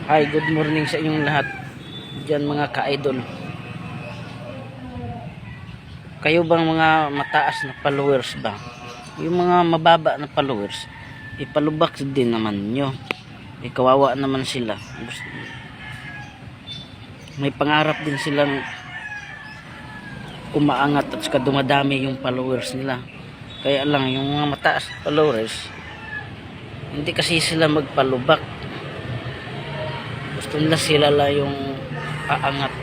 Hi, good morning sa inyong lahat dyan mga ka-idol. Kayo bang mga mataas na followers ba? Yung mga mababa na followers, ipalubak din naman nyo. Kawawa naman sila. May pangarap din silang umaangat at saka dumadami yung followers nila. Kaya lang yung mga mataas na followers, hindi kasi sila magpalubak. Gusto nila sila lang yung aangat.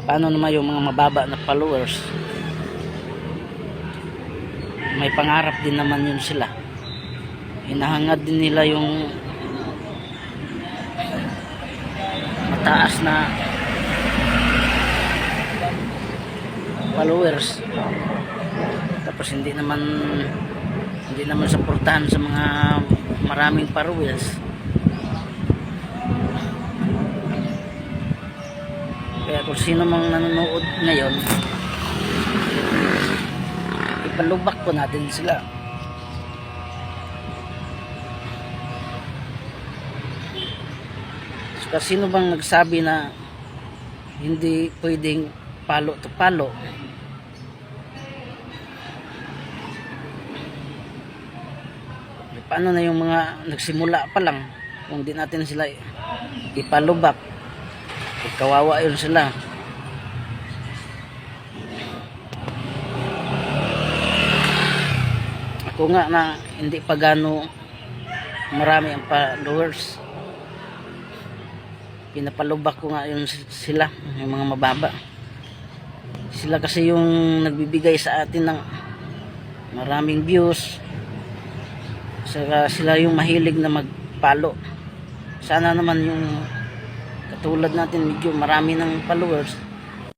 Paano naman yung mga mababa na followers? May pangarap din naman yun sila. Hinahangad din nila yung mataas na followers. Tapos hindi naman suportahan sa mga maraming followers. Kaya kung sino mang nanonood ngayon, ipalubak po natin sila. So, sino bang nagsabi na hindi pwedeng palo to palo? Paano na yung mga nagsimula pa lang kung di natin sila ipalubak? Kawawa yun sila. Ako nga na hindi pa gano marami ang followers, pinapalubak ko nga yun sila, yung mga mababa. Sila kasi yung nagbibigay sa atin ng maraming views. Sila yung mahilig na magpalo. Sana naman yung katulad natin medyo marami ng followers,